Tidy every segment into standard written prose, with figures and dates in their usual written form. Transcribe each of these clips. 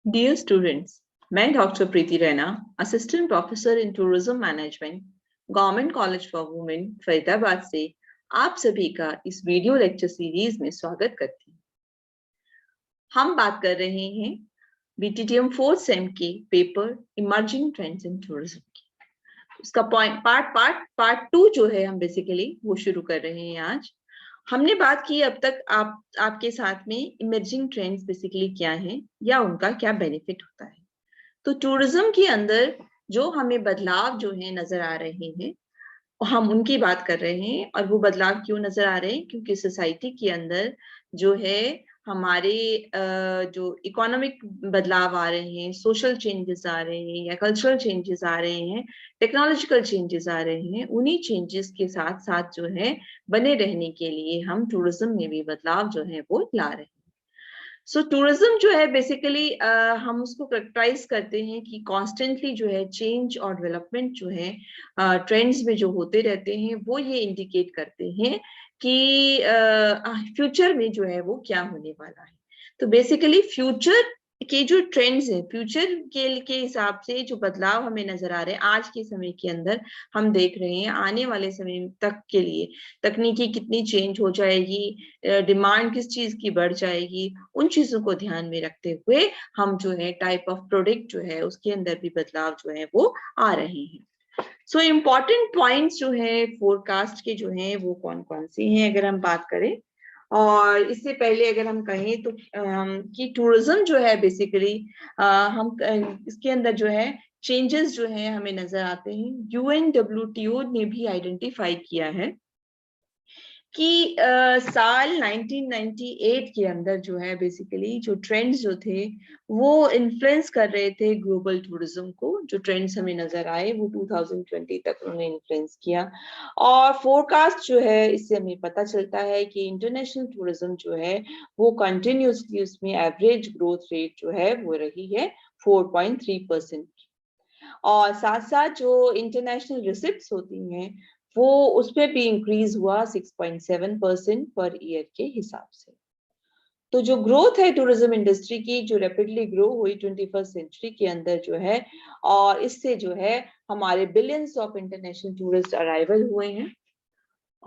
Dear students, मैं doctor Preeti Raina, assistant professor in tourism management, government college for women Faridabad से आप सभी का इस वीडियो लेक्चर सीरीज में स्वागत करती हूँ। हम बात कर रहे हैं बीटीटीएम 4th सेम के paper emerging trends in tourism की। उसका पार्ट 2 जो है हम बेसिकली वो शुरू कर रहे हैं आज। हमने बात की अब तक आपके साथ में इमर्जिंग ट्रेंड्स बेसिकली क्या हैं या उनका क्या बेनिफिट होता है। तो टूरिज्म के अंदर जो हमें बदलाव जो है नजर आ रहे हैं हम उनकी बात कर रहे हैं। और वो बदलाव क्यों नजर आ रहे हैं? क्योंकि सोसाइटी के अंदर जो है हमारे जो इकोनॉमिक बदलाव आ रहे हैं, सोशल चेंजेस आ रहे हैं या कल्चरल चेंजेस आ रहे हैं, टेक्नोलॉजिकल चेंजेस आ रहे हैं, उन्हीं चेंजेस के साथ साथ जो है बने रहने के लिए हम टूरिज्म में भी बदलाव जो है वो ला रहे हैं। सो टूरिज्म जो है बेसिकली हम उसको कैरेक्टराइज करते हैं कि कॉन्स्टेंटली जो है चेंज और डेवलपमेंट जो है ट्रेंड्स में जो होते रहते हैं वो ये इंडिकेट करते हैं कि फ्यूचर में जो है वो क्या होने वाला है। तो बेसिकली फ्यूचर के जो ट्रेंड्स हैं, फ्यूचर के हिसाब से जो बदलाव हमें नजर आ रहे हैं आज के समय के अंदर, हम देख रहे हैं आने वाले समय तक के लिए तकनीकी कितनी चेंज हो जाएगी, डिमांड किस चीज की बढ़ जाएगी, उन चीजों को ध्यान में रखते हुए हम जो है टाइप ऑफ प्रोडक्ट जो है उसके अंदर भी बदलाव जो है वो आ रहे हैं। सो इम्पॉर्टेंट पॉइंट्स जो है फोरकास्ट के जो हैं वो कौन कौन से हैं अगर हम बात करें। और इससे पहले अगर हम कहें तो कि टूरिज्म जो है बेसिकली हम इसके अंदर जो है चेंजेस जो है हमें नजर आते हैं। यूएनडब्ल्यूटीओ ने भी आइडेंटिफाई किया है कि साल 1998 के अंदर जो है बेसिकली जो ट्रेंड्स जो थे वो इन्फ्लुएंस कर रहे थे ग्लोबल टूरिज्म को। जो ट्रेंड्स हमें नजर आए वो 2020 तक उन्होंने इन्फ्लुएंस किया। और फोरकास्ट जो है इससे हमें पता चलता है कि इंटरनेशनल टूरिज्म जो है वो कंटिन्यूसली उसमें एवरेज ग्रोथ रेट जो है वो रही है 4.3%। और साथ साथ जो इंटरनेशनल रिसिप्ट्स होती हैं वो उसमें भी इंक्रीज हुआ 6.7% पर ईयर के हिसाब से। तो जो ग्रोथ है टूरिज्म इंडस्ट्री की जो रैपिडली ग्रो हुई 21st सेंचुरी के अंदर जो है, और इससे जो है हमारे billions of international tourist arrival हुए हैं।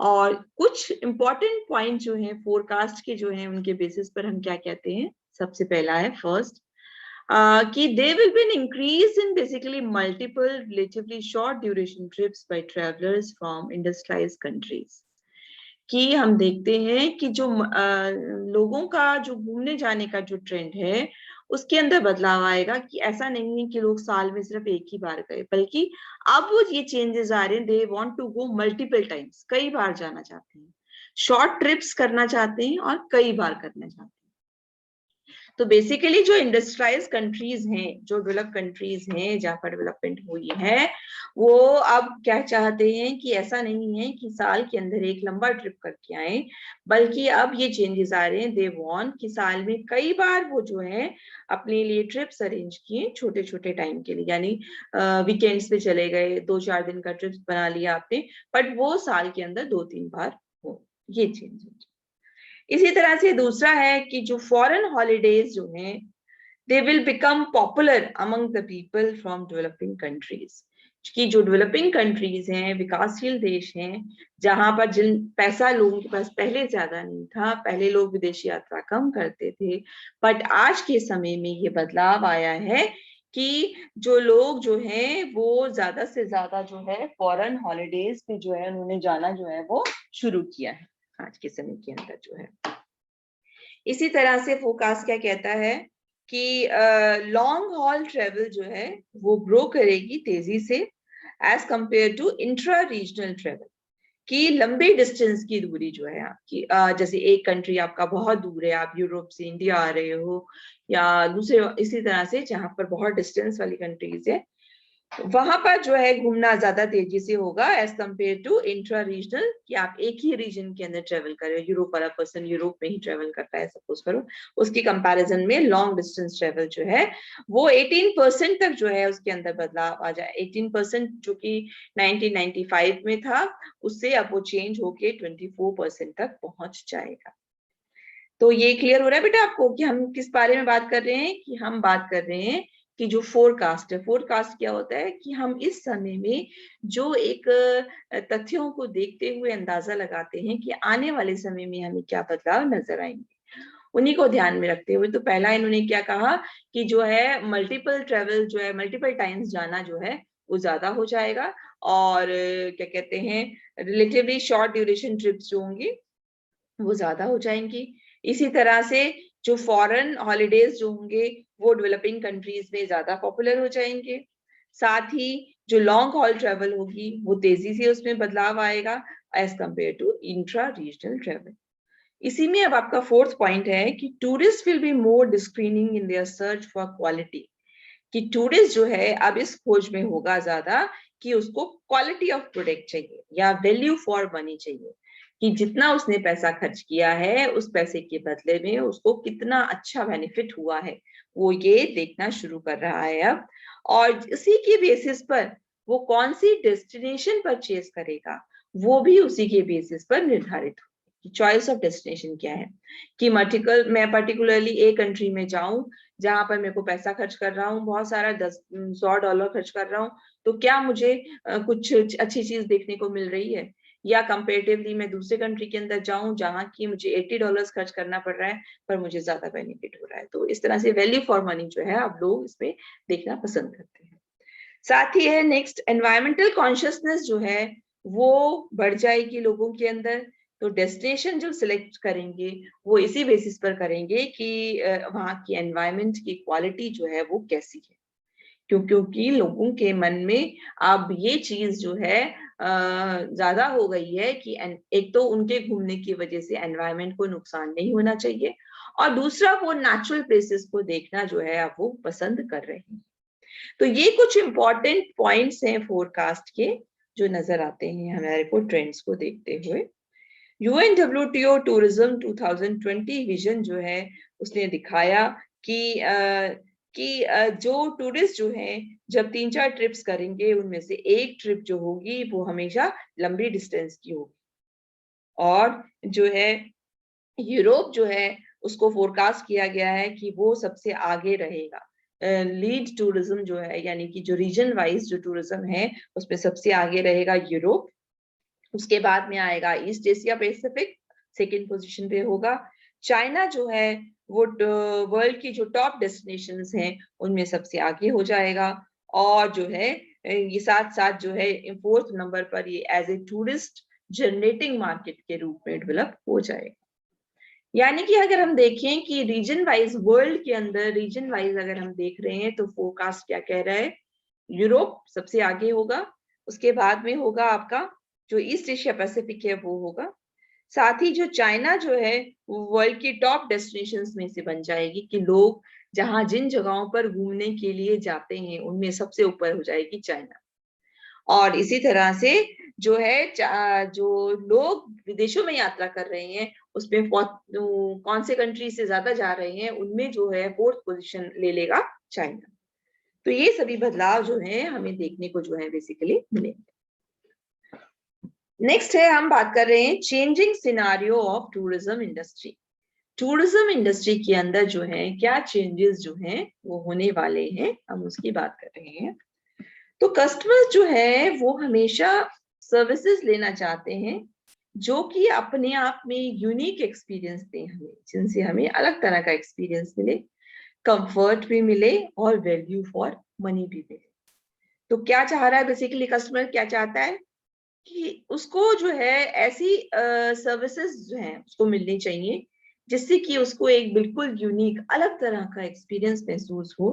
और कुछ इंपॉर्टेंट पॉइंट जो हैं फोरकास्ट के जो हैं उनके बेसिस पर हम क्या कहते हैं। सबसे पहला है फर्स्ट कि there will be an increase in basically multiple relatively short duration trips by travelers from industrialized countries। कि हम देखते हैं कि जो लोगों का जो घूमने जाने का जो ट्रेंड है उसके अंदर बदलाव आएगा कि ऐसा नहीं है कि लोग साल में सिर्फ एक ही बार गए, बल्कि अब ये चेंजेस आ रहे हैं। They want to go multiple times, कई बार जाना चाहते हैं, शॉर्ट ट्रिप्स करना चाहते हैं और कई बार करना चाहते हैं। तो बेसिकली जो इंडस्ट्रियलाइज कंट्रीज हैं, जो डेवलप कंट्रीज हैं जहाँ पर डेवलपमेंट हुई है, वो अब क्या चाहते हैं कि ऐसा नहीं है कि साल के अंदर एक लंबा ट्रिप करके आए, बल्कि अब ये चेंजेस आ रहे हैं। दे वांट कि साल में कई बार वो जो है अपने लिए ट्रिप्स अरेंज किए छोटे छोटे टाइम के लिए, यानी वीकेंड्स पे चले गए, 2-4 दिन का ट्रिप बना लिया आपने, बट वो साल के अंदर 2-3 बार हो। ये चेंज है। इसी तरह से दूसरा है कि जो फॉरेन हॉलीडेज जो हैं they will become popular among the people from developing countries. कि जो डेवलपिंग कंट्रीज हैं, विकासशील देश हैं, जहां पर जिन पैसा लोगों के पास पहले ज्यादा नहीं था, पहले लोग विदेशी यात्रा कम करते थे, बट आज के समय में ये बदलाव आया है कि जो लोग जो हैं वो ज्यादा से ज्यादा जो है फॉरेन हॉलीडेज पे जो है उन्होंने जाना जो है वो शुरू किया है आज के समय के अंदर जो है। इसी तरह से फोकास क्या कहता है कि लॉन्ग हॉल ट्रेवल जो है वो ग्रो करेगी तेजी से as compare to intra regional travel. कि लंबे डिस्टेंस की दूरी जो है आपकी, जैसे एक कंट्री आपका बहुत दूर है, आप यूरोप से इंडिया आ रहे हो, या दूसरे इसी तरह से जहां पर बहुत डिस्टेंस वाली कंट्रीज है, वहां पर जो है घूमना ज्यादा तेजी से होगा as compared to intra regional, कि आप एक ही रीजन के अंदर ट्रेवल कर रहे हो। यूरोप वाला पर्सन यूरोप में ही ट्रेवल करता है सपोज करो, उसकी कंपैरिजन में लॉन्ग डिस्टेंस ट्रेवल जो है वो 18% तक जो है उसके अंदर बदलाव आ जाए। 18% जो कि 1995 में था, उससे अब वो चेंज होके 24% तक पहुंच जाएगा। तो ये क्लियर हो रहा है बेटा आपको कि हम किस बारे में बात कर रहे हैं? कि हम बात कर रहे हैं कि जो फोरकास्ट है, फोरकास्ट क्या होता है कि हम इस समय में जो एक तथ्यों को देखते हुए अंदाजा लगाते हैं कि आने वाले समय में हमें क्या बदलाव नजर आएंगे, उन्हीं को ध्यान में रखते हुए। तो पहला इन्होंने क्या कहा कि जो है मल्टीपल ट्रेवल जो है, मल्टीपल टाइम्स जाना जो है वो ज्यादा हो जाएगा, और क्या कहते हैं रिलेटिवली शॉर्ट ड्यूरेशन ट्रिप्स जो होंगी वो ज्यादा हो जाएंगी। इसी तरह से जो फॉरेन हॉलीडेज जो होंगे वो डेवलपिंग कंट्रीज में ज्यादा पॉपुलर हो जाएंगे। साथ ही जो लॉन्ग हॉल ट्रेवल होगी वो तेजी से उसमें बदलाव आएगा as compare to intra regional travel. इसी में अब आपका फोर्थ पॉइंट है कि tourist will be more discerning in their search for quality, कि टूरिस्ट जो है अब इस खोज में होगा ज्यादा कि उसको क्वालिटी ऑफ प्रोडक्ट चाहिए या वैल्यू फॉर मनी चाहिए, कि जितना उसने पैसा खर्च किया है उस पैसे के बदले में उसको कितना अच्छा बेनिफिट हुआ है, वो ये देखना शुरू कर रहा है अब। और इसी के बेसिस पर वो कौन सी डेस्टिनेशन परचेज करेगा वो भी उसी के बेसिस पर निर्धारित होगी। चॉइस ऑफ डेस्टिनेशन क्या है कि मैं पर्टिकुलरली एक कंट्री में जाऊं जहां पर मेरे को पैसा खर्च कर रहा हूँ बहुत सारा, $100 खर्च कर रहा हूँ, तो क्या मुझे कुछ अच्छी चीज देखने को मिल रही है, या कंपेरेटिवली मैं दूसरे कंट्री के अंदर जाऊं जहां की मुझे $80 खर्च करना पड़ रहा है पर मुझे ज्यादा बेनिफिट हो रहा है। तो इस तरह से वैल्यू फॉर मनी जो है अब लोग इसमें देखना पसंद करते हैं। साथ ही है नेक्स्ट, एनवायरमेंटल कॉन्शियसनेस जो है वो बढ़ जाएगी लोगों के अंदर। तो डेस्टिनेशन जो सिलेक्ट करेंगे वो इसी बेसिस पर करेंगे कि वहाँ की एनवायरमेंट की क्वालिटी जो है वो कैसी है, क्योंकि लोगों के मन में अब ये चीज जो है ज्यादा हो गई है कि एक तो उनके घूमने की वजह से एनवायरमेंट को नुकसान नहीं होना चाहिए, और दूसरा वो नेचुरल प्लेसेस को देखना जो है अब वो पसंद कर रहे हैं। तो ये कुछ इंपॉर्टेंट पॉइंट्स हैं फोरकास्ट के जो नजर आते हैं हमारे को ट्रेंड्स को देखते हुए। UNWTO टूरिज्म 2020 विजन जो है उसने दिखाया कि जो टूरिस्ट जो हैं जब 3-4 ट्रिप्स करेंगे उनमें से एक ट्रिप जो होगी वो हमेशा लंबी डिस्टेंस की होगी। और जो है यूरोप जो है उसको फोरकास्ट किया गया है कि वो सबसे आगे रहेगा। लीड टूरिज्म जो है यानी कि जो रीजन वाइज जो टूरिज्म है उसमें सबसे आगे रहेगा यूरोप। उसके बाद में आएगा east Asia Pacific, second position पे होगा। चाइना जो है वो वर्ल्ड की जो टॉप डेस्टिनेशंस हैं उनमें सबसे आगे हो जाएगा। और जो है ये साथ साथ जो है फोर्थ नंबर पर ये as a tourist generating market के रूप में डेवलप हो जाएगा। यानी कि अगर हम देखें कि रीजन वाइज वर्ल्ड के अंदर रीजन वाइज अगर हम देख रहे हैं तो फोरकास्ट क्या कह रहा है, यूरोप सबसे आगे होगा, उसके बाद में होगा आपका जो ईस्ट एशिया पैसिफिक है वो होगा। साथ ही जो चाइना जो है वर्ल्ड की टॉप डेस्टिनेशंस में से बन जाएगी, कि लोग जहां जिन जगहों पर घूमने के लिए जाते हैं उनमें सबसे ऊपर हो जाएगी चाइना। और इसी तरह से जो है जो लोग विदेशों में यात्रा कर रहे हैं उसमें कौन से कंट्री से ज्यादा जा रहे हैं उनमें जो है फोर्थ पोजीशन ले लेगा चाइना। तो ये सभी बदलाव जो है हमें देखने को जो है बेसिकली मिलेंगे। नेक्स्ट है हम बात कर रहे हैं changing scenario of tourism industry. Tourism industry के अंदर जो है क्या चेंजेस जो हैं वो होने वाले हैं, हम उसकी बात कर रहे हैं। तो कस्टमर्स जो है वो हमेशा सर्विसेज लेना चाहते हैं जो कि अपने आप में यूनिक एक्सपीरियंस दें हमें, जिनसे हमें अलग तरह का एक्सपीरियंस मिले, कंफर्ट भी मिले और वैल्यू फॉर मनी भी मिले। तो क्या चाह रहा है बेसिकली कस्टमर, क्या चाहता है कि उसको जो है ऐसी सर्विसेज जो हैं उसको मिलनी चाहिए जिससे कि उसको एक बिल्कुल यूनिक अलग तरह का एक्सपीरियंस महसूस हो,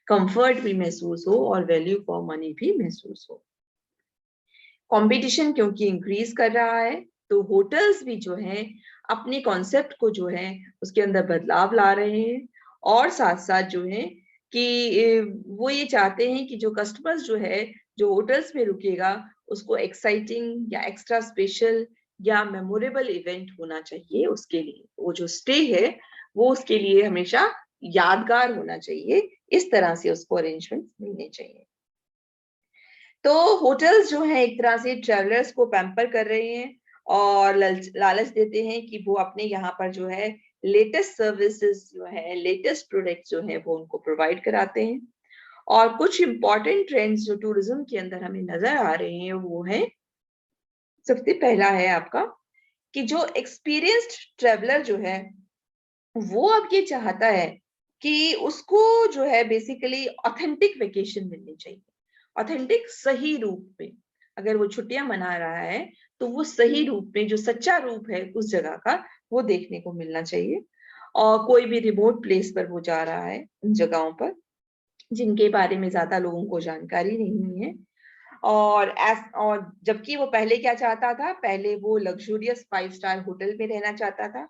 कंफर्ट भी महसूस हो और वैल्यू फॉर मनी भी महसूस हो। कंपटीशन क्योंकि इंक्रीज कर रहा है तो होटल्स भी जो है अपने कॉन्सेप्ट को जो है उसके अंदर बदलाव ला रहे हैं, और साथ साथ जो है कि वो ये चाहते हैं कि जो कस्टमर्स जो है जो होटल्स में रुकेगा उसको एक्साइटिंग या एक्स्ट्रा स्पेशल या मेमोरेबल इवेंट होना चाहिए, उसके लिए वो जो स्टे है वो उसके लिए हमेशा यादगार होना चाहिए। इस तरह से उसको अरेंजमेंट मिलने चाहिए। तो होटल्स जो है एक तरह से ट्रेवलर्स को पैम्पर कर रहे हैं और लालच देते हैं कि वो अपने यहाँ पर जो है लेटेस्ट सर्विसेज जो है, लेटेस्ट प्रोडक्ट जो है वो उनको प्रोवाइड कराते हैं। और कुछ इंपॉर्टेंट ट्रेंड्स जो टूरिज्म के अंदर हमें नजर आ रहे हैं वो है, सबसे पहला है आपका कि जो एक्सपीरियंस्ड ट्रेवलर जो है वो अब ये चाहता है कि उसको जो है बेसिकली ऑथेंटिक वेकेशन मिलनी चाहिए, ऑथेंटिक सही रूप में। अगर वो छुट्टियां मना रहा है तो वो सही रूप में, जो सच्चा रूप है उस जगह का, वो देखने को मिलना चाहिए। और कोई भी रिमोट प्लेस पर वो जा रहा है, उन जगहों पर जिनके बारे में ज्यादा लोगों को जानकारी नहीं है। और जबकि वो पहले क्या चाहता था, पहले वो लग्जूरियस 5 स्टार होटल में रहना चाहता था।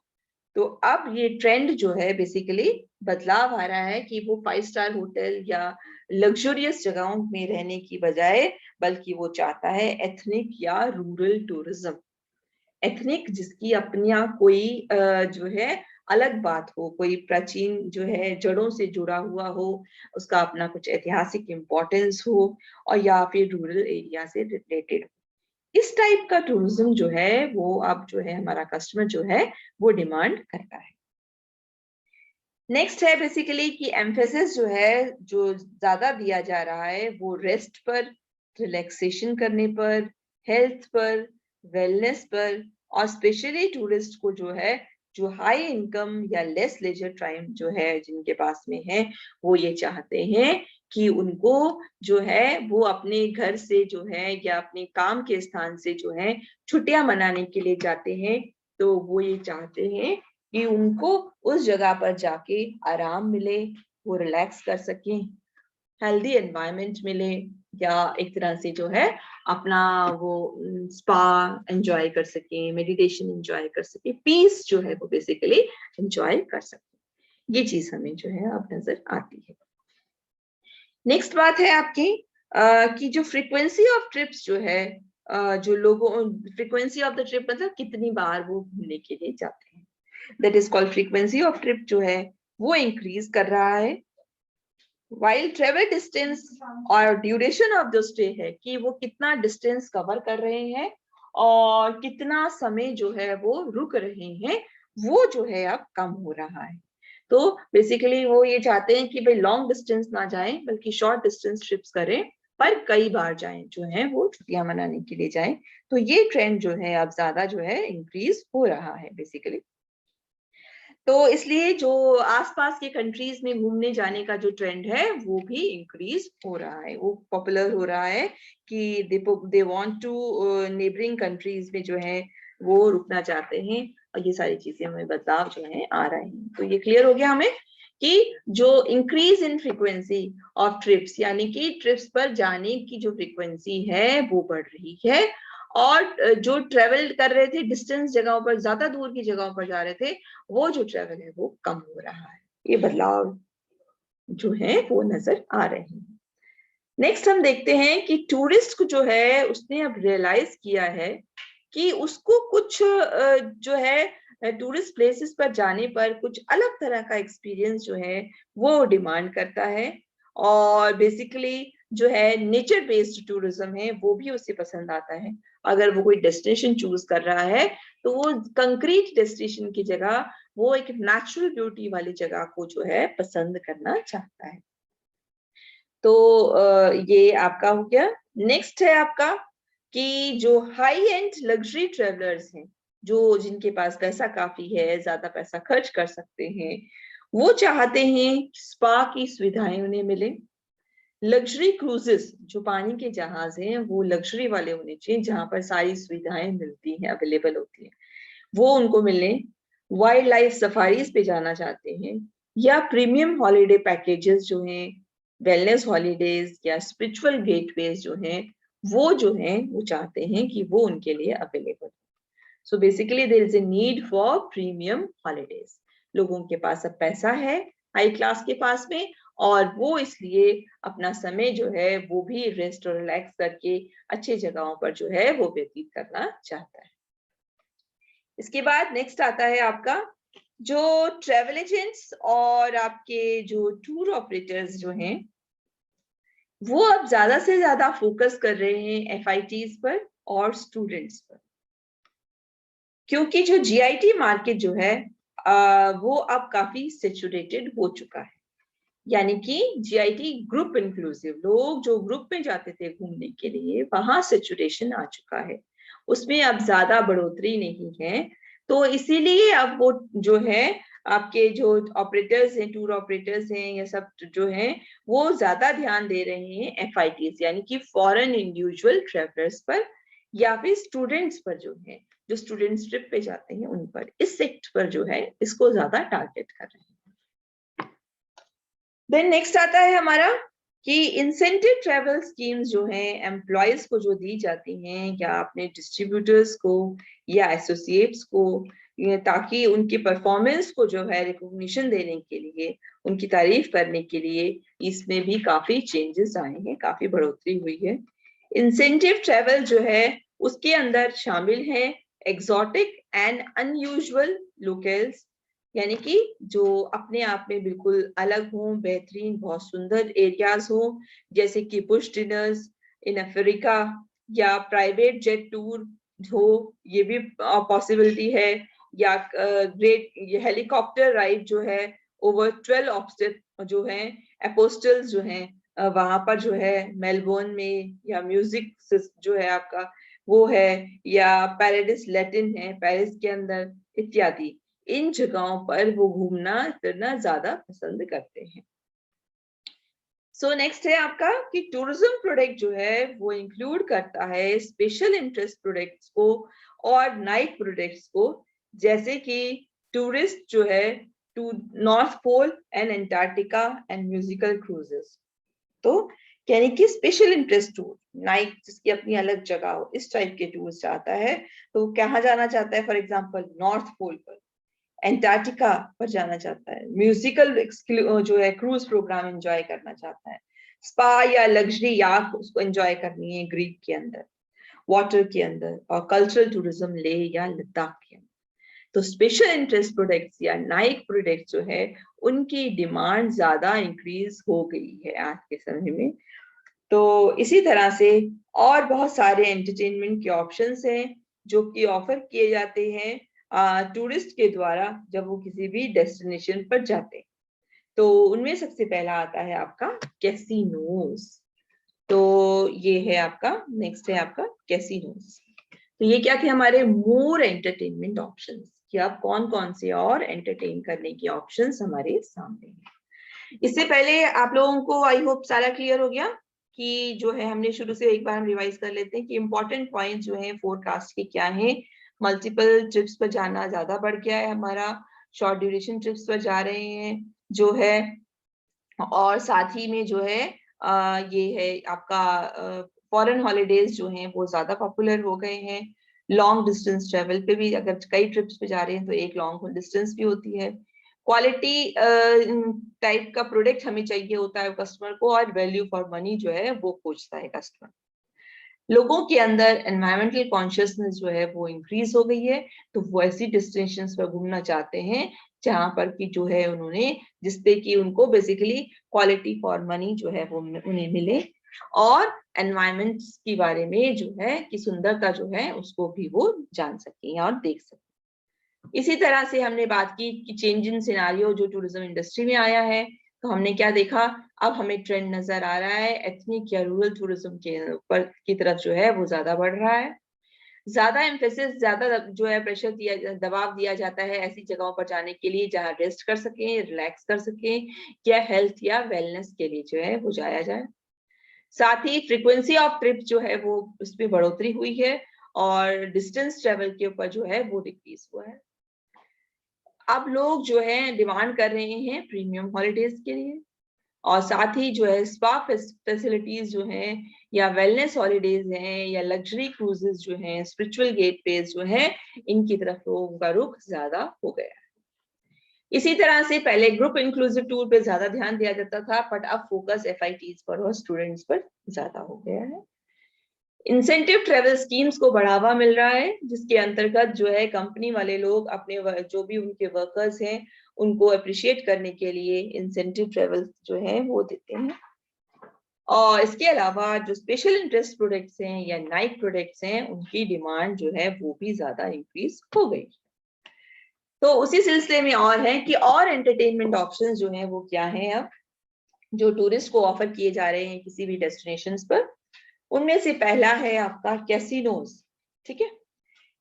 तो अब ये ट्रेंड जो है बेसिकली बदलाव आ रहा है कि वो 5 स्टार होटल या लग्जूरियस जगहों में रहने की बजाय बल्कि वो चाहता है एथनिक या रूरल टूरिज्म। एथनिक जिसकी अपनी कोई जो है अलग बात हो, कोई प्राचीन जो है जड़ों से जुड़ा हुआ हो, उसका अपना कुछ ऐतिहासिक इम्पोर्टेंस हो, और या फिर रूरल एरिया से रिलेटेड। इस टाइप का टूरिज्म जो है वो अब जो है हमारा कस्टमर जो है वो डिमांड करता है। नेक्स्ट है बेसिकली कि एम्फेसिस जो है, जो ज्यादा दिया जा रहा है वो रेस्ट पर, रिलैक्सेशन करने पर, हेल्थ पर, वेलनेस पर, और स्पेशली टूरिस्ट को जो है, जो हाई इनकम या लेस लेजर टाइम जो है जिनके पास में है, वो ये चाहते हैं कि उनको जो है वो अपने घर से जो है या अपने काम के स्थान से जो है छुट्टियां मनाने के लिए जाते हैं, तो वो ये चाहते हैं कि उनको उस जगह पर जाके आराम मिले, वो रिलैक्स कर सकें, हेल्दी एनवायरनमेंट मिले, या एक तरह से जो है अपना वो स्पा एंजॉय कर सके, मेडिटेशन एंजॉय कर सके, पीस जो है वो बेसिकली एंजॉय कर सके। ये चीज हमें जो है अब नजर आती है। नेक्स्ट बात है आपकी कि जो फ्रीक्वेंसी ऑफ ट्रिप्स जो है, जो लोगों, फ्रीक्वेंसी ऑफ द ट्रिप मतलब कितनी बार वो घूमने के लिए जाते हैं, that is called frequency of trip जो है वो इंक्रीज कर रहा है। वाइल ट्रेवल डिस्टेंस और ड्यूरेशन ऑफ द स्टे है कि वो कितना डिस्टेंस कवर कर रहे हैं और कितना समय जो है वो रुक रहे हैं, वो जो है अब कम हो रहा है। तो बेसिकली वो ये चाहते हैं कि भाई लॉन्ग डिस्टेंस ना जाएं बल्कि शॉर्ट डिस्टेंस ट्रिप्स करें, पर कई बार जाएं, जो है वो छुट्टियां मनाने के लिए जाएं। तो ये ट्रेंड जो है अब ज्यादा जो है इंक्रीज हो रहा है बेसिकली। तो इसलिए जो आसपास के कंट्रीज में घूमने जाने का जो ट्रेंड है वो भी इंक्रीज हो रहा है, वो पॉपुलर हो रहा है कि they want to neighbouring countries में जो है वो रुकना चाहते हैं, और ये सारी चीजें हमें बदलाव जो है आ रहे हैं। तो ये क्लियर हो गया हमें कि जो increase in frequency of trips, यानी कि ट्रिप्स पर जाने की जो फ्रीक्वेंसी है वो बढ़ रही है, और जो ट्रेवल कर रहे थे डिस्टेंस जगहों पर, ज्यादा दूर की जगहों पर जा रहे थे, वो जो ट्रेवल है वो कम हो रहा है। ये बदलाव जो है वो नजर आ रहे हैं। नेक्स्ट हम देखते हैं कि टूरिस्ट को जो है उसने अब रियलाइज किया है कि उसको कुछ जो है टूरिस्ट प्लेसेस पर जाने पर कुछ अलग तरह का एक्सपीरियंस जो है वो डिमांड करता है। और बेसिकली जो है नेचर बेस्ड टूरिज्म है वो भी उसे पसंद आता है। अगर वो कोई डेस्टिनेशन चूज कर रहा है तो वो कंक्रीट डेस्टिनेशन की जगह वो एक नेचुरल ब्यूटी वाली जगह को जो है पसंद करना चाहता है। तो ये आपका हो गया। नेक्स्ट है आपका कि जो हाई एंड लग्जरी ट्रेवलर्स हैं, जो जिनके पास पैसा काफी है, ज्यादा पैसा खर्च कर सकते हैं, वो चाहते हैं स्पा की सुविधाएं उन्हें मिले। लग्जरी क्रूजेस, जो पानी के जहाज हैं वो लग्जरी वाले होने चाहिए जहां पर सारी सुविधाएं मिलती हैं, अवेलेबल होती हैं, वो उनको मिलने। वाइल्ड लाइफ सफारीज पे जाना चाहते हैं, या प्रीमियम हॉलीडे पैकेजेस जो हैं, वेलनेस हॉलीडेज या स्पिरिचुअल गेटवेज जो हैं, वो जो हैं वो चाहते हैं कि वो उनके लिए available. So basically there is a need for premium holidays. लोगों के पास अब पैसा है हाई क्लास के पास में, और वो इसलिए अपना समय जो है वो भी रेस्ट और रिलैक्स करके अच्छी जगहों पर जो है वो व्यतीत करना चाहता है। इसके बाद नेक्स्ट आता है आपका जो ट्रेवल एजेंट्स और आपके जो टूर ऑपरेटर्स जो हैं वो अब ज्यादा से ज्यादा फोकस कर रहे हैं FITs पर और स्टूडेंट्स पर, क्योंकि जो GIT मार्केट जो है वो अब काफी सेचुरेटेड हो चुका है। यानी कि जीआईटी ग्रुप इंक्लूसिव, लोग जो ग्रुप में जाते थे घूमने के लिए वहां सेचुरेशन आ चुका है, उसमें अब ज्यादा बढ़ोतरी नहीं है। तो इसीलिए अब वो जो है आपके जो ऑपरेटर्स हैं, टूर ऑपरेटर्स हैं, ये सब जो हैं वो ज्यादा ध्यान दे रहे हैं एफआईटीज यानी कि फॉरेन इंडिविजुअल ट्रेवलर्स पर, या फिर स्टूडेंट्स पर, जो स्टूडेंट्स ट्रिप पे जाते हैं उन पर, इस सेक्टर पर जो है इसको ज्यादा टारगेट कर रहे हैं। देन नेक्स्ट आता है हमारा कि इंसेंटिव ट्रैवल स्कीम्स जो हैं एम्प्लॉयज को जो दी जाती हैं, या अपने डिस्ट्रीब्यूटर्स को या एसोसिएट्स को, ताकि उनकी परफॉर्मेंस को जो है रिकॉग्निशन देने के लिए, उनकी तारीफ करने के लिए, इसमें भी काफी चेंजेस आए हैं, काफी बढ़ोतरी हुई है। इंसेंटिव ट्रैवल जो है उसके अंदर शामिल है एग्जॉटिक एंड अनयूजुअल लोकल्स, यानी कि जो अपने आप में बिल्कुल अलग हों, बेहतरीन, बहुत सुंदर एरियाज हों, जैसे कि बुश डिनर्स इन अफ्रीका या प्राइवेट जेट टूर हो, ये भी पॉसिबिलिटी है, या ग्रेट हेलीकॉप्टर राइड जो है ओवर 12 ऑब्स्टेट जो है एपोस्टल्स जो हैं वहां पर जो है मेलबोर्न में, या म्यूजिक जो है आपका वो है, या पैराडिस लैटिन है पेरिस के अंदर इत्यादि, इन जगहों पर वो घूमना फिरना ज्यादा पसंद करते हैं। सो नेक्स्ट है आपका कि टूरिज्म प्रोडक्ट जो है वो इंक्लूड करता है स्पेशल इंटरेस्ट प्रोडक्ट्स को और नाइट प्रोडक्ट्स को, जैसे कि टूरिस्ट जो है to North Pole and Antarctica and musical cruises. तो यानी कि स्पेशल इंटरेस्ट टूर, नाइट जिसकी अपनी अलग जगह हो, इस टाइप के टूर चाहता है, तो कहाँ जाना चाहता है? फॉर एग्जाम्पल नॉर्थ पोल पर, एंटार्क्टिका पर जाना चाहता है, म्यूजिकल जो है क्रूज प्रोग्राम एंजॉय करना चाहता है, स्पा या लग्जरी याक उसको एंजॉय करनी है ग्रीक के अंदर, वाटर के अंदर, और कल्चरल टूरिज्म ले या लद्दाख के अंदर। तो स्पेशल इंटरेस्ट प्रोडक्ट्स या नाइक प्रोडक्ट्स जो है उनकी डिमांड ज्यादा इंक्रीज हो गई है आज के समय में। तो इसी तरह से और बहुत सारे एंटरटेनमेंट के ऑप्शंस हैं जो कि ऑफर किए जाते हैं टूरिस्ट के द्वारा जब वो किसी भी डेस्टिनेशन पर जाते हैं। तो उनमें सबसे पहला आता है आपका कैसीनोस। तो ये है आपका, नेक्स्ट है आपका कैसीनोस। तो ये क्या थे? हमारे मोर एंटरटेनमेंट ऑप्शंस, कि आप कौन कौन से और एंटरटेन करने के ऑप्शंस हमारे सामने हैं। इससे पहले आप लोगों को आई होप सारा क्लियर हो गया कि जो है हमने शुरू से एक बार हम रिवाइज कर लेते हैं कि इंपॉर्टेंट पॉइंट जो है फोरकास्ट के क्या है। मल्टीपल ट्रिप्स पर जाना ज्यादा बढ़ गया है हमारा, शॉर्ट ड्यूरेशन ट्रिप्स पर जा रहे हैं जो है, और साथ ही में जो है ये है आपका फॉरेन हॉलीडेज जो हैं वो ज्यादा पॉपुलर हो गए हैं। लॉन्ग डिस्टेंस ट्रेवल पे भी अगर कई ट्रिप्स पे जा रहे हैं तो एक लॉन्ग डिस्टेंस भी होती है। क्वालिटी टाइप का प्रोडक्ट हमें चाहिए होता है कस्टमर को, और वैल्यू फॉर मनी जो है वो खोजता है कस्टमर। लोगों के अंदर एनवायरमेंटल कॉन्शियसनेस जो है वो इंक्रीज हो गई है, तो वो ऐसी डेस्टिनेशंस पर घूमना चाहते हैं जहां पर कि जो है उन्होंने, जिसपे कि उनको बेसिकली क्वालिटी फॉर मनी जो है वो उन्हें मिले, और एनवायरमेंट के बारे में जो है कि सुंदरता जो है उसको भी वो जान सकें और देख सकें। इसी तरह से हमने बात की कि चेंज इन सिनारियो जो टूरिज्म इंडस्ट्री में आया है, तो हमने क्या देखा? अब हमें ट्रेंड नजर आ रहा है एथनिक या रूरल टूरिज्म के ऊपर की तरफ जो है वो ज्यादा बढ़ रहा है। ज्यादा एम्फेसिस, ज्यादा जो है प्रेशर दिया, दबाव दिया जाता है ऐसी जगहों पर जाने के लिए जहां रेस्ट कर सकें, रिलैक्स कर सकें, या हेल्थ या वेलनेस के लिए जो है वो जाया जाए। साथ ही फ्रीक्वेंसी ऑफ ट्रिप जो है वो उसमें बढ़ोतरी हुई है, और डिस्टेंस ट्रेवल के ऊपर जो है वो डिक्रीज हुआ है। अब लोग जो है डिमांड कर रहे हैं प्रीमियम हॉलीडेज के लिए, और साथ ही जो है स्पा फैसिलिटीज जो हैं, या वेलनेस हॉलीडेज हैं, या लग्जरी क्रूजेस जो हैं, स्पिरिचुअल गेटवेज जो हैं, इनकी तरफ लोगों का रुख ज्यादा हो गया है। इसी तरह से पहले ग्रुप इंक्लूसिव टूर पे ज्यादा ध्यान दिया जाता था, बट अब फोकस एफआईटीज पर और स्टूडेंट्स पर ज्यादा हो गया है। इंसेंटिव ट्रेवल स्कीम्स को बढ़ावा मिल रहा है, जिसके अंतर्गत जो है कंपनी वाले लोग अपने जो भी उनके वर्कर्स हैं उनको अप्रिशिएट करने के लिए इंसेंटिव ट्रेवल जो है वो देते हैं। और इसके अलावा जो स्पेशल इंटरेस्ट प्रोडक्ट्स हैं या नाइट प्रोडक्ट्स हैं उनकी डिमांड जो है वो भी ज्यादा इंक्रीज हो गई। तो उसी सिलसिले में और है कि और एंटरटेनमेंट ऑप्शंस जो हैं वो क्या हैं अब जो टूरिस्ट को ऑफर किए जा रहे हैं किसी भी डेस्टिनेशंस पर। उनमें से पहला है आपका कैसीनोज। ठीक है,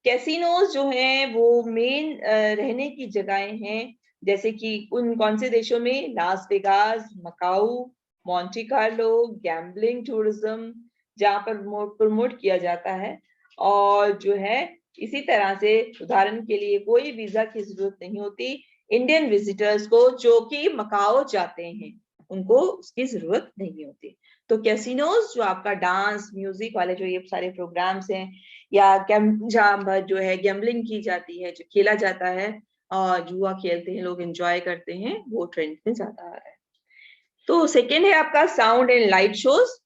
कैसीनोज जो हैं वो मेन रहने की जगहें हैं, जैसे कि उन कौन से देशों में, Las Vegas, Macau, Monte Carlo, gambling tourism, जहाँ पर प्रमोट किया जाता है। और जो है इसी तरह से उदाहरण के लिए कोई वीजा की जरूरत नहीं होती इंडियन विजिटर्स को जो कि मकाओ जाते हैं, उनको उसकी जरूरत नहीं होती। तो कैसीनोज जो आपका डांस म्यूजिक वाले जो ये सारे प्रोग्राम्स हैं, या जहाँ जो है गैम्बलिंग की जाती है, जो खेला जाता है और जुआ खेलते हैं लोग, एंजॉय करते हैं, वो ट्रेंड में ज्यादा आ रहा है। तो सेकेंड है आपका साउंड एंड लाइट शोज।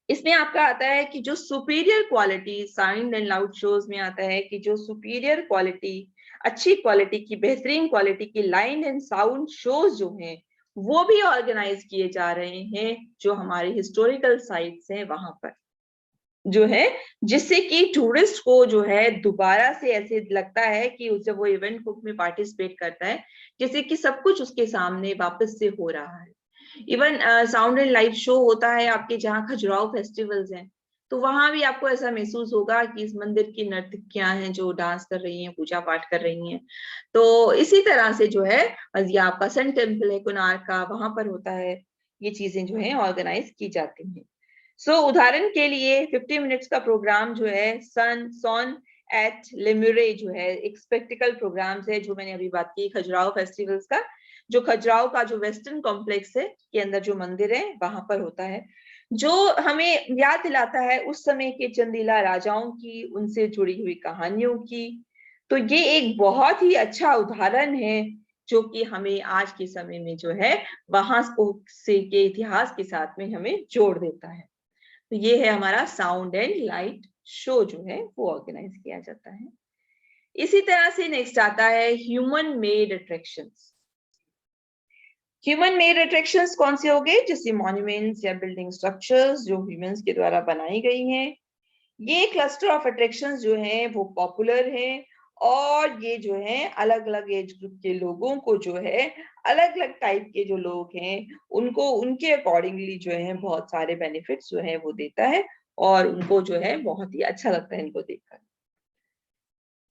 इसमें आपका आता है कि जो superior quality, sound and loud shows में आता है कि जो सुपीरियर क्वालिटी, अच्छी क्वालिटी की, बेहतरीन क्वालिटी की लाइट एंड साउंड शोज जो हैं वो भी ऑर्गेनाइज किए जा रहे हैं जो हमारे हिस्टोरिकल साइट्स हैं वहां पर, जो है जिससे कि टूरिस्ट को जो है दोबारा से ऐसे लगता है कि जब वो इवेंट बुक में पार्टिसिपेट करता है जैसे कि सब कुछ उसके सामने वापस से हो रहा है। Even sound and light show होता है आपके जहाँ खजुराहो फेस्टिवल्स हैं, तो वहां भी आपको ऐसा महसूस होगा कि इस मंदिर की नर्तकियां हैं जो डांस कर रही हैं, पूजा पाठ कर रही हैं। तो इसी तरह से जो है ये आपका सन टेम्पल है कोणार्क का, वहां पर होता है, ये चीजें जो है ऑर्गेनाइज की जाती हैं। उदाहरण के लिए 50 मिनट्स का प्रोग्राम जो है सॉन एट लेम्यूरे जो है एक स्पेक्टिकल प्रोग्राम है, जो मैंने अभी बात की खजुराहो फेस्टिवल्स का, जो खजुराहो का जो वेस्टर्न कॉम्प्लेक्स है के अंदर जो मंदिर है वहां पर होता है, जो हमें याद दिलाता है उस समय के चंदेला राजाओं की, उनसे जुड़ी हुई कहानियों की। तो ये एक बहुत ही अच्छा उदाहरण है जो कि हमें आज के समय में जो है वहां से के इतिहास के साथ में हमें जोड़ देता है। तो ये है हमारा साउंड एंड लाइट शो जो है वो ऑर्गेनाइज किया जाता है। इसी तरह से नेक्स्ट आता है human made attractions. Human made attractions कौन से हो गए, जैसे मॉन्यूमेंट्स या बिल्डिंग स्ट्रक्चर्स जो ह्यूमंस के द्वारा बनाई गई हैं। ये क्लस्टर ऑफ अट्रैक्शंस जो हैं वो पॉपुलर हैं, और ये जो है अलग अलग एज ग्रुप के लोगों को जो है, अलग अलग टाइप के जो लोग हैं उनको उनके अकॉर्डिंगली जो है बहुत सारे बेनिफिट्स जो है वो देता है, और उनको जो है बहुत ही अच्छा लगता है इनको देखकर।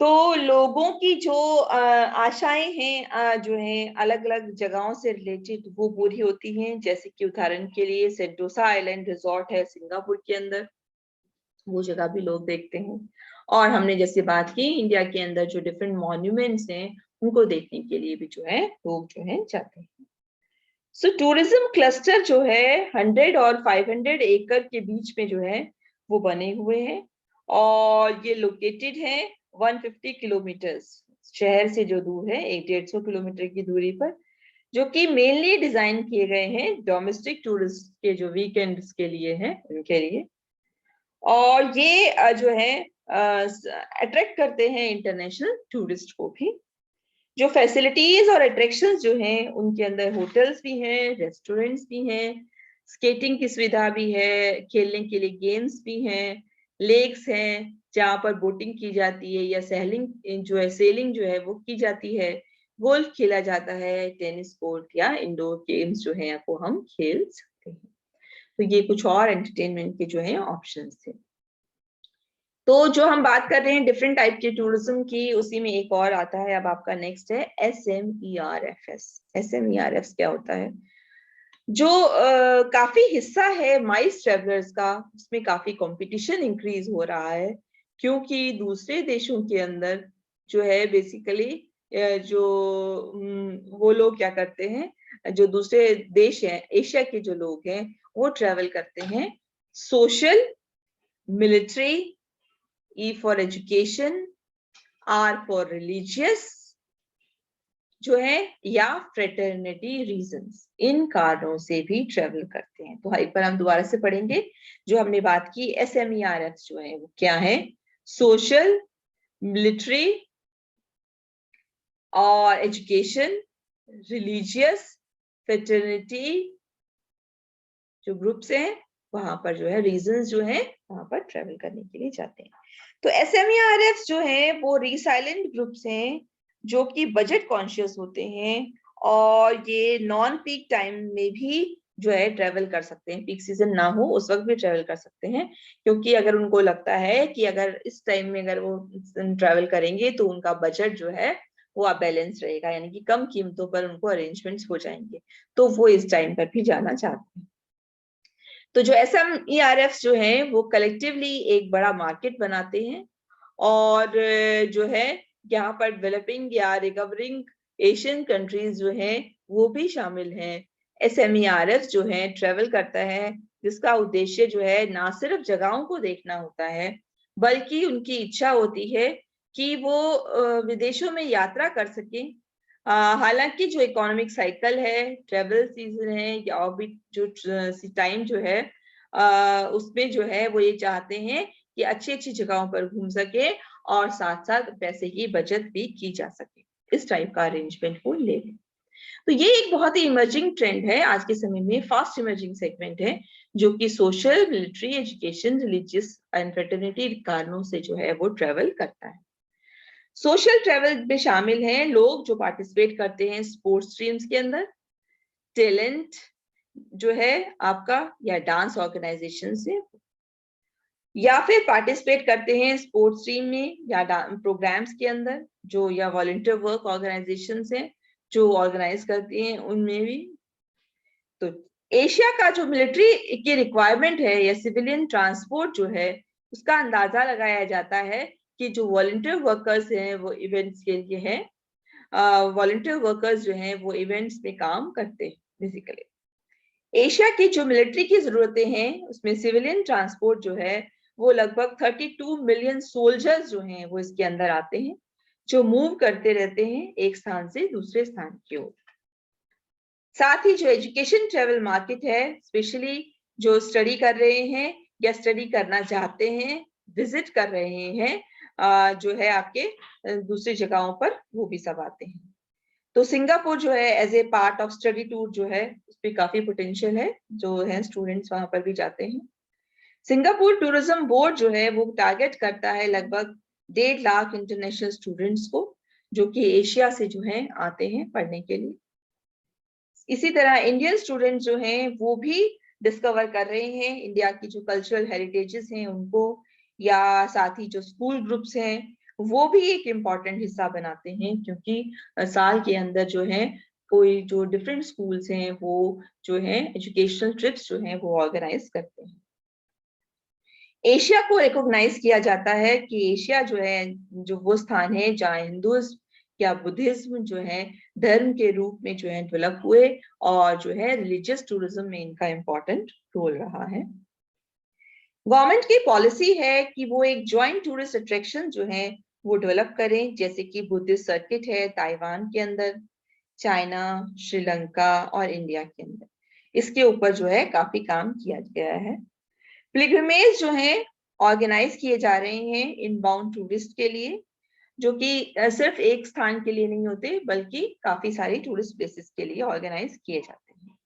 तो लोगों की जो आशाएं हैं जो है अलग अलग जगहों से रिलेटेड वो पूरी होती हैं, जैसे कि उदाहरण के लिए सेंटोसा आइलैंड रिजॉर्ट है सिंगापुर के अंदर, वो जगह भी लोग देखते हैं। और हमने जैसे बात की इंडिया के अंदर जो डिफरेंट मॉन्यूमेंट्स हैं उनको देखने के लिए भी जो है लोग जो है जाते हैं। टूरिज्म क्लस्टर जो है 100 और 500 एकड़ के बीच में जो है वो बने हुए हैं, और ये लोकेटेड है 150 किलोमीटर शहर से जो दूर है, 150 किलोमीटर की दूरी पर, जो कि मेनली डिजाइन किए गए हैं डोमेस्टिक टूरिस्ट के जो वीकेंड्स के लिए हैं उनके लिए। और ये जो है अट्रैक्ट करते हैं इंटरनेशनल टूरिस्ट को भी। जो फैसिलिटीज और अट्रैक्शंस जो हैं उनके अंदर होटल्स भी हैं, रेस्टोरेंट्स भी हैं, स्केटिंग की सुविधा भी है, खेलने के लिए गेम्स भी हैं, लेक्स हैं जहाँ पर बोटिंग की जाती है या सेलिंग जो है वो की जाती है, गोल्फ खेला जाता है, टेनिस कोर्ट या इंडोर गेम्स जो है वो हम खेल सकते हैं। तो ये कुछ और एंटरटेनमेंट के जो है ऑप्शंस थे। तो जो हम बात कर रहे हैं डिफरेंट टाइप के टूरिज्म की, उसी में एक और आता है अब आपका नेक्स्ट है SMERFs। SMERFs क्या होता है, जो काफी हिस्सा है माइस ट्रेवलर्स का, उसमें काफी कंपटीशन इंक्रीज हो रहा है, क्योंकि दूसरे देशों के अंदर जो है बेसिकली जो वो लोग क्या करते हैं, जो दूसरे देश हैं एशिया के जो लोग हैं वो ट्रेवल करते हैं social, military, E for education, R for religious जो है, या फ्रेटर्निटी रीजंस, इन कारणों से भी ट्रेवल करते हैं। तो एक बार हम दोबारा से पढ़ेंगे जो हमने बात की, SMERF जो है वो क्या है, सोशल, मिलिट्री और एजुकेशन, रिलीजियस, फ्रेटर्निटी जो ग्रुप्स हैं वहां पर जो है रीजंस जो है वहां पर ट्रेवल करने के लिए जाते हैं। तो SMERF जो है वो रिसाइलेंट ग्रुप्स हैं जो कि बजट कॉन्शियस होते हैं, और ये नॉन पीक टाइम में भी जो है ट्रेवल कर सकते हैं। पीक सीजन ना हो उस वक्त भी ट्रेवल कर सकते हैं, क्योंकि अगर उनको लगता है कि अगर इस टाइम में अगर वो ट्रेवल करेंगे तो उनका बजट जो है वो बैलेंस रहेगा, यानी कि कम कीमतों पर उनको अरेंजमेंट्स हो जाएंगे, तो वो इस टाइम पर भी जाना चाहते हैं। तो जो SMERF जो है वो कलेक्टिवली एक बड़ा मार्केट बनाते हैं, और जो है यहाँ पर डेवलपिंग या रिकवरिंग एशियन कंट्रीज जो है वो भी शामिल हैं। SMERF जो है ट्रेवल करता है, जिसका उद्देश्य जो है ना सिर्फ जगहों को देखना होता है, बल्कि उनकी इच्छा होती है कि वो विदेशों में यात्रा कर सकें। हालांकि जो इकोनॉमिक साइकिल है, ट्रेवल सीजन है, या और भी जो टाइम जो है उसमें जो है वो ये चाहते हैं कि अच्छी अच्छी जगहों पर घूम सके और साथ साथ पैसे की बचत भी की जा सके, इस टाइप का अरेंजमेंट वो ले लें। तो ये एक बहुत ही इमर्जिंग ट्रेंड है आज के समय में, फास्ट इमर्जिंग सेगमेंट है, जो कि social, military, education, religious and fraternity कारणों से जो है वो ट्रेवल करता है। सोशल ट्रेवल में शामिल हैं लोग जो पार्टिसिपेट करते हैं स्पोर्ट्स स्ट्रीम्स के अंदर, टैलेंट जो है आपका या डांस ऑर्गेनाइजेशन से, या फिर पार्टिसिपेट करते हैं स्पोर्ट्स टीम में या प्रोग्राम्स के अंदर, जो या वॉलंटियर वर्क ऑर्गेनाइजेशन है जो ऑर्गेनाइज करती हैं उनमें भी। तो एशिया का जो मिलिट्री की रिक्वायरमेंट है या सिविलियन ट्रांसपोर्ट जो है, उसका अंदाजा लगाया जाता है कि जो वॉलंटियर वर्कर्स हैं वो इवेंट्स के लिए हैं, वॉलंटियर वर्कर्स जो हैं वो इवेंट्स में काम करते हैं बेसिकली। एशिया की जो मिलिट्री की जरूरतें हैं उसमें सिविलियन ट्रांसपोर्ट जो है वो लगभग 32 मिलियन सोल्जर्स जो हैं वो इसके अंदर आते हैं, जो मूव करते रहते हैं एक स्थान से दूसरे स्थान की ओर। साथ ही जो एजुकेशन ट्रेवल मार्केट है, स्पेशली जो स्टडी कर रहे हैं या स्टडी करना चाहते हैं, विजिट कर रहे हैं जो है आपके दूसरी जगहों पर, वो भी सब आते हैं। तो सिंगापुर जो है as a part of study tour जो है उस पर काफी पोटेंशियल है, जो है स्टूडेंट्स वहां पर भी जाते हैं। सिंगापुर टूरिज्म बोर्ड जो है वो टारगेट करता है लगभग 1.5 लाख इंटरनेशनल स्टूडेंट्स को, जो कि एशिया से जो है आते हैं पढ़ने के लिए। इसी तरह इंडियन स्टूडेंट्स जो हैं वो भी डिस्कवर कर रहे हैं इंडिया की जो कल्चरल हेरिटेजेस हैं उनको, या साथ ही जो स्कूल ग्रुप्स हैं वो भी एक इम्पॉर्टेंट हिस्सा बनाते हैं, क्योंकि साल के अंदर जो है कोई जो डिफरेंट स्कूल्स हैं वो जो है एजुकेशनल ट्रिप्स जो हैं वो ऑर्गेनाइज करते हैं। एशिया को रिकॉग्नाइज किया जाता है कि एशिया जो है जो वो स्थान है जहाँ हिंदुइज्म या बुद्धिज्म जो है धर्म के रूप में जो है डेवलप हुए, और जो है रिलीजियस टूरिज्म में इनका इम्पोर्टेंट रोल रहा है। गवर्नमेंट की पॉलिसी है कि वो एक जॉइंट टूरिस्ट अट्रैक्शन जो है वो डेवलप करें, जैसे कि बुद्धिस्ट सर्किट है ताइवान के अंदर, चाइना, श्रीलंका और इंडिया के अंदर, इसके ऊपर जो है काफी काम किया गया है। पिलग्रिमेज जो है ऑर्गेनाइज किए जा रहे हैं इनबाउंड टूरिस्ट के लिए, जो कि सिर्फ एक स्थान के लिए नहीं होते बल्कि काफी सारी टूरिस्ट प्लेसेस के लिए ऑर्गेनाइज किए जाते हैं।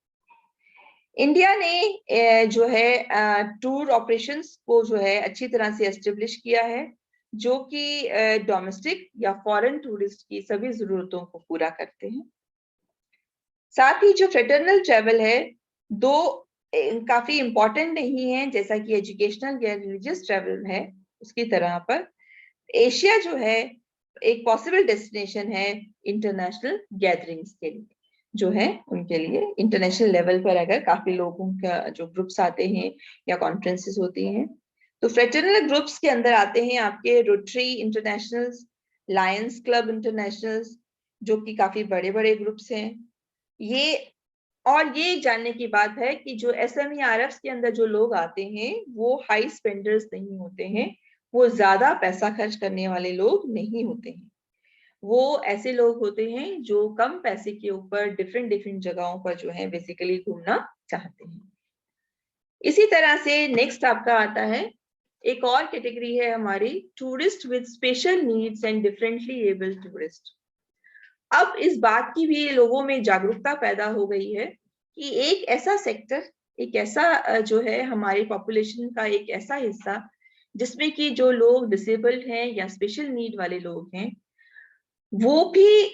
इंडिया ने जो है टूर ऑपरेशंस को जो है अच्छी तरह से एस्टेब्लिश किया है, जो कि डोमेस्टिक या फॉरेन टूरिस्ट की सभी जरूरतों को पूरा करते हैं। साथ ही जो फ्रेटर्नल ट्रेवल है दो काफी इंपॉर्टेंट नहीं है, जैसा कि एजुकेशनल या रिलीजियस ट्रेवल है उसकी तरह पर एशिया जो है एक पॉसिबल डेस्टिनेशन है इंटरनेशनल गैदरिंग्स के लिए, जो है उनके लिए इंटरनेशनल लेवल पर अगर काफी लोगों का जो ग्रुप्स आते हैं या कॉन्फ्रेंसेस होती हैं, तो फ्रेटर्नल ग्रुप्स के अंदर आते हैं आपके rotary international, Lions club international, जो कि काफी बड़े बड़े ग्रुप्स हैं ये। और ये जानने की बात है कि जो SMERF के अंदर जो लोग आते हैं वो हाई स्पेंडर्स नहीं होते हैं, वो ज्यादा पैसा खर्च करने वाले लोग नहीं होते हैं, वो ऐसे लोग होते हैं जो कम पैसे के ऊपर डिफरेंट डिफरेंट जगहों पर जो है बेसिकली घूमना चाहते हैं। इसी तरह से नेक्स्ट आपका आता है एक और कैटेगरी है हमारी, tourist with special needs and differently able tourist. अब इस बात की भी लोगों में जागरूकता पैदा हो गई है कि एक ऐसा सेक्टर, एक ऐसा जो है हमारी पॉपुलेशन का एक ऐसा हिस्सा जिसमें कि जो लोग डिसेबल्ड हैं या स्पेशल नीड वाले लोग हैं, वो भी,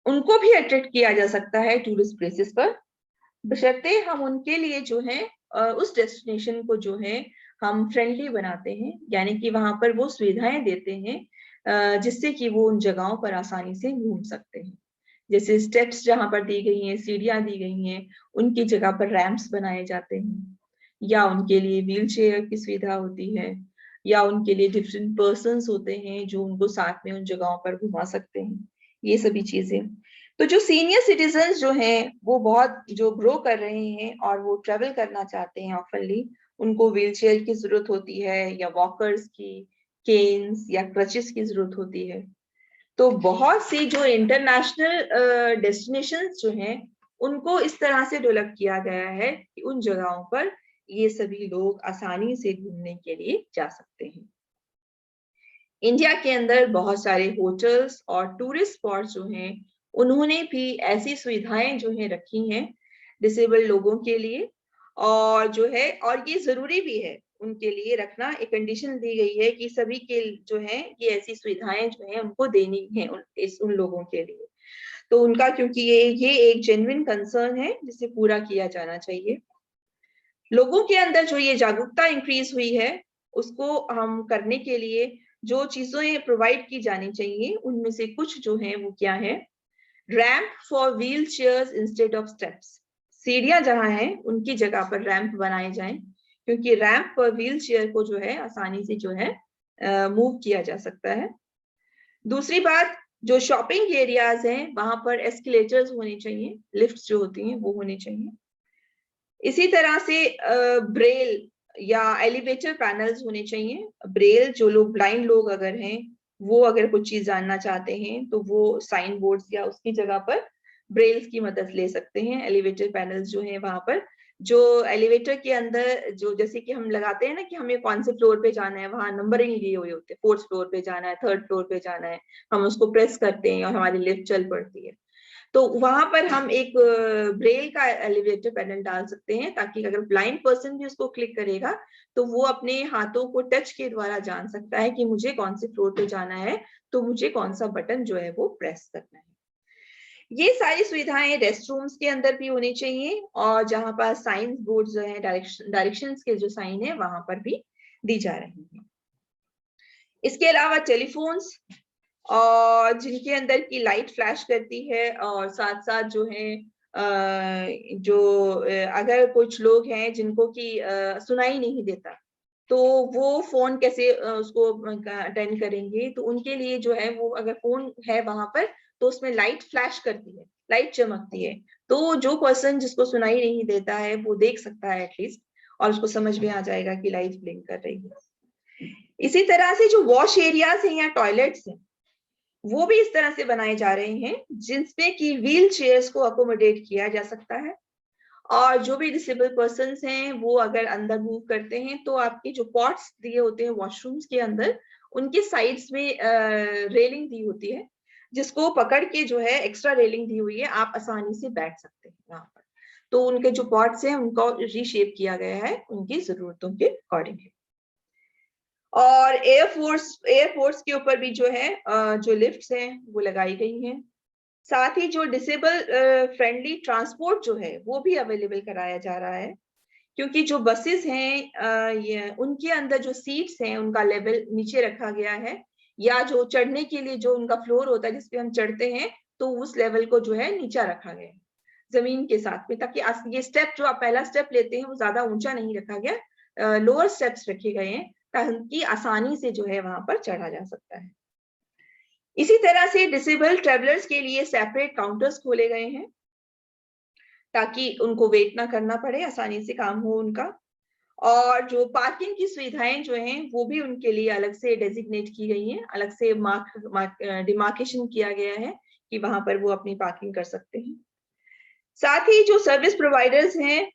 उनको भी अट्रैक्ट किया जा सकता है टूरिस्ट प्लेसेस पर, बशर्ते हम उनके लिए जो है उस डेस्टिनेशन को जो है हम फ्रेंडली बनाते हैं, यानी कि वहां पर वो सुविधाएं देते हैं जिससे कि वो उन जगहों पर आसानी से घूम सकते हैं। जैसे स्टेप्स जहां पर दी गई हैं, सीढ़ियां दी गई हैं, उनकी जगह पर रैंप्स बनाए जाते हैं, या उनके लिए व्हील चेयर की सुविधा होती है, या उनके लिए डिफरेंट पर्सन्स होते हैं जो उनको साथ में उन जगहों पर घुमा सकते हैं, ये सभी चीजें। तो जो सीनियर सिटीजन जो हैं वो बहुत जो ग्रो कर रहे हैं और वो ट्रेवल करना चाहते हैं ऑफनली, उनको व्हील चेयर की जरूरत होती है, या वॉकर्स की, केन्स या क्रचेस की जरूरत होती है। तो बहुत सी जो इंटरनेशनल डेस्टिनेशंस जो हैं उनको इस तरह से डेवलप किया गया है कि उन जगहों पर ये सभी लोग आसानी से घूमने के लिए जा सकते हैं। इंडिया के अंदर बहुत सारे होटल्स और टूरिस्ट स्पॉट जो हैं उन्होंने भी ऐसी सुविधाएं जो है रखी हैं डिसेबल लोगों के लिए, और जो है और ये जरूरी भी है उनके लिए रखना, एक कंडीशन दी गई है कि सभी के जो है ये ऐसी सुविधाएं जो है उनको देनी है उन लोगों के लिए। तो उनका, क्योंकि ये एक जेन्युइन कंसर्न है जिसे पूरा किया जाना चाहिए। लोगों के अंदर जो ये जागरूकता इंक्रीज हुई है उसको हम करने के लिए जो चीजें प्रोवाइड की जानी चाहिए उनमें से कुछ जो है वो क्या है, ramp for wheel chairs instead of steps. सीढ़ियां जहां हैं उनकी जगह पर रैंप बनाए जाएं, क्योंकि रैंप पर व्हील चेयर को जो है आसानी से जो है मूव किया जा सकता है। दूसरी बात, जो शॉपिंग एरियाज हैं वहां पर एस्केलेटर्स होने चाहिए, लिफ्ट जो होती हैं वो होने चाहिए। इसी तरह से ब्रेल या एलिवेटर पैनल्स होने चाहिए। ब्रेल, जो लोग ब्लाइंड लोग अगर हैं वो अगर कुछ चीज जानना चाहते हैं तो वो साइन बोर्ड्स या उसकी जगह पर ब्रेल्स की मदद ले सकते हैं। एलिवेटर पैनल्स जो है वहां पर, जो एलिवेटर के अंदर जो जैसे कि हम लगाते हैं ना कि हमें कौन से फ्लोर पे जाना है, वहां नंबरिंग दिए हुए होते हैं, 4th फ्लोर पे जाना है, 3rd फ्लोर पे जाना है, हम उसको प्रेस करते हैं और हमारी लिफ्ट चल पड़ती है। तो वहां पर हम एक ब्रेल का एलिवेटर पैनल डाल सकते हैं, ताकि अगर ब्लाइंड पर्सन भी उसको क्लिक करेगा तो वो अपने हाथों को टच के द्वारा जान सकता है कि मुझे कौन से फ्लोर पे जाना है, तो मुझे कौन सा बटन जो है वो प्रेस करना है। ये सारी सुविधाएं रेस्ट रूम्स के अंदर भी होनी चाहिए, और जहां पर साइन बोर्ड जो है, डायरेक्शंस के जो साइन है वहां पर भी दी जा रही है। इसके अलावा टेलीफोन्स, और जिनके अंदर की लाइट फ्लैश करती है, और साथ साथ जो है अगर कुछ लोग हैं जिनको कि सुनाई नहीं देता, तो वो फोन कैसे उसको अटेंड करेंगे, तो उनके लिए जो है वो अगर फोन है वहां पर तो उसमें लाइट फ्लैश करती है, लाइट चमकती है, तो जो पर्सन जिसको सुनाई नहीं देता है वो देख सकता है एटलीस्ट, और उसको समझ में आ जाएगा कि लाइट ब्लिंक कर रही है। इसी तरह से जो वॉश एरियाज हैं या टॉयलेट्स हैं वो भी इस तरह से बनाए जा रहे हैं जिसमें कि व्हील चेयर्स को अकोमोडेट किया जा सकता है, और जो भी डिसेबल पर्सन हैं वो अगर अंदर मूव करते हैं तो आपके जो पॉट्स दिए होते हैं वॉशरूम्स के अंदर, उनके साइड्स में रेलिंग दी होती है, जिसको पकड़ के जो है एक्स्ट्रा रेलिंग दी हुई है, आप आसानी से बैठ सकते हैं वहां पर। तो उनके जो पॉट्स हैं उनको रीशेप किया गया है उनकी जरूरतों के अकॉर्डिंग। और एयरफोर्स के ऊपर भी जो है जो लिफ्ट्स हैं वो लगाई गई हैं। साथ ही जो डिसेबल फ्रेंडली ट्रांसपोर्ट जो है वो भी अवेलेबल कराया जा रहा है, क्योंकि जो बसेस हैं ये उनके अंदर जो सीट्स हैं उनका लेवल नीचे रखा गया है, या जो चढ़ने के लिए जो उनका फ्लोर होता है जिसपे हम चढ़ते हैं तो उस लेवल को जो है नीचा रखा गया है जमीन के साथ में, ताकि ये स्टेप जो आप पहला स्टेप लेते हैं वो ज्यादा ऊंचा नहीं रखा गया, लोअर स्टेप्स रखे गए हैं ताकि आसानी से जो है वहां पर चढ़ा जा सकता है। इसी तरह से डिसेबल ट्रेवलर्स के लिए सेपरेट काउंटर्स खोले गए हैं ताकि उनको वेट ना करना पड़े, आसानी से काम हो उनका। और जो पार्किंग की सुविधाएं जो हैं वो भी उनके लिए अलग से डेजिग्नेट की गई हैं, अलग से डिमार्केशन किया गया है कि वहां पर वो अपनी पार्किंग कर सकते हैं। साथ ही जो सर्विस प्रोवाइडर्स हैं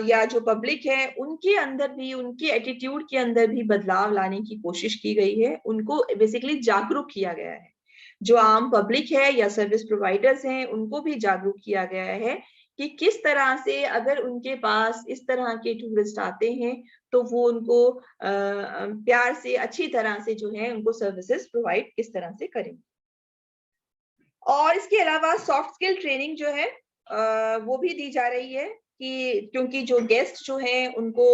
या जो पब्लिक है उनके अंदर भी, उनके एटीट्यूड के अंदर भी बदलाव लाने की कोशिश की गई है, उनको बेसिकली जागरूक किया गया है। जो आम पब्लिक है या सर्विस प्रोवाइडर्स हैं उनको भी जागरूक किया गया है कि किस तरह से अगर उनके पास इस तरह के टूरिस्ट आते हैं तो वो उनको प्यार से अच्छी तरह से जो है उनको सर्विसेज प्रोवाइड किस तरह से करें। और इसके अलावा सॉफ्ट स्किल ट्रेनिंग जो है वो भी दी जा रही है कि क्योंकि जो गेस्ट जो हैं उनको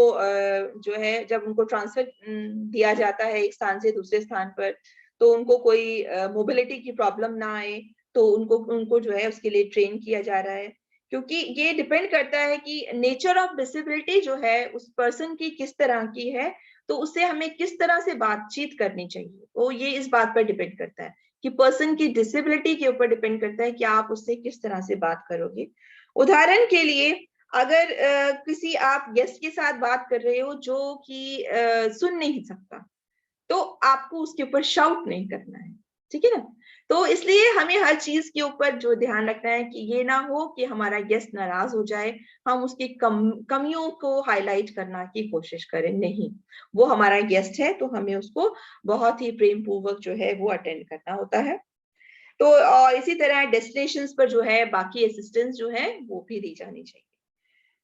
जो है जब उनको ट्रांसफर दिया जाता है एक स्थान से दूसरे स्थान पर, तो उनको कोई मोबिलिटी की प्रॉब्लम ना आए, तो उनको उनको जो है उसके लिए ट्रेन किया जा रहा है। क्योंकि ये डिपेंड करता है कि नेचर ऑफ डिसेबिलिटी जो है उस पर्सन की किस तरह की है, तो उससे हमें किस तरह से बातचीत करनी चाहिए, वो ये इस बात पर डिपेंड करता है कि पर्सन की डिसेबिलिटी के ऊपर डिपेंड करता है कि आप उससे किस तरह से बात करोगे। उदाहरण के लिए, अगर किसी आप गेस्ट के साथ बात कर रहे हो जो कि सुन नहीं सकता, तो आपको उसके ऊपर शाउट नहीं करना है, ठीक है ना। तो इसलिए हमें हर चीज के ऊपर जो ध्यान रखना है कि ये ना हो कि हमारा गेस्ट नाराज हो जाए, हम उसकी कमियों को हाईलाइट करना की कोशिश करें, नहीं, वो हमारा गेस्ट है तो हमें उसको बहुत ही प्रेम पूर्वक जो है वो अटेंड करना होता है। तो और इसी तरह डेस्टिनेशंस पर जो है बाकी असिस्टेंस जो है वो भी दी जानी चाहिए।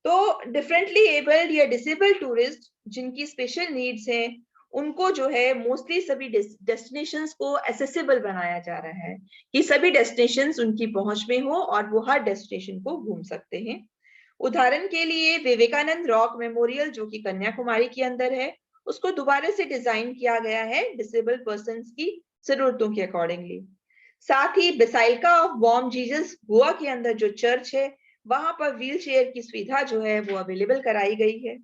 तो डिफरेंटली एबल्ड या डिसेबल्ड टूरिस्ट जिनकी स्पेशल नीड्स हैं, उनको जो है मोस्टली सभी डेस्टिनेशंस को एक्सेसिबल बनाया जा रहा है कि सभी डेस्टिनेशंस उनकी पहुंच में हो और वो हर डेस्टिनेशन को घूम सकते हैं। उदाहरण के लिए विवेकानंद रॉक मेमोरियल जो कि कन्याकुमारी के अंदर है, उसको दोबारा से डिजाइन किया गया है डिसेबल्ड पर्संस की जरूरतों के अकॉर्डिंगली। साथ ही बेसाइलिका ऑफ बॉम जीसस गोवा के अंदर जो चर्च है, वहां पर व्हील चेयर की सुविधा जो है वो अवेलेबल कराई गई है।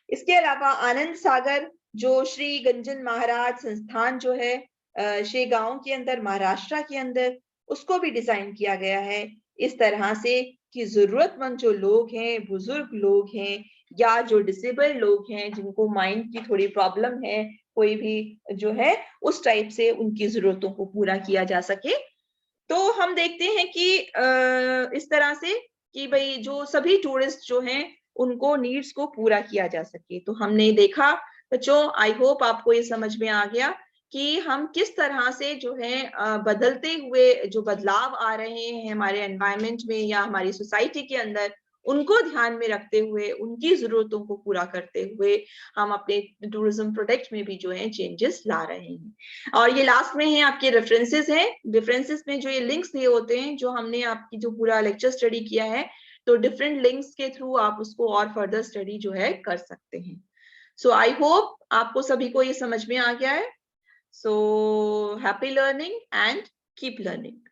इसके अलावा आनंद सागर जो श्री गंजन महाराज संस्थान जो है शेगांव के अंदर महाराष्ट्र के अंदर, उसको भी डिजाइन किया गया है इस तरह से कि जरूरतमंद जो लोग हैं, बुजुर्ग लोग हैं या जो डिसेबल्ड लोग हैं जिनको माइंड की थोड़ी प्रॉब्लम है, कोई भी जो है उस टाइप से उनकी जरूरतों को पूरा किया जा सके। तो हम देखते हैं कि इस तरह से कि भाई जो सभी टूरिस्ट जो हैं उनको नीड्स को पूरा किया जा सके। तो हमने देखा बच्चों, आई होप आपको ये समझ में आ गया कि हम किस तरह से जो है बदलते हुए जो बदलाव आ रहे हैं हमारे एनवायरनमेंट में या हमारी सोसाइटी के अंदर, उनको ध्यान में रखते हुए उनकी जरूरतों को पूरा करते हुए हम अपने टूरिज्म प्रोडक्ट में भी जो है चेंजेस ला रहे हैं। और ये लास्ट में है आपके रेफरेंसेस हैं, रेफरेंसेस में जो ये लिंक्स दिए होते हैं जो हमने आपकी जो पूरा लेक्चर स्टडी किया है, तो डिफरेंट लिंक्स के थ्रू आप उसको और फर्दर स्टडी जो है कर सकते हैं। सो आई होप आपको सभी को ये समझ में आ गया है। So happy learning and keep learning.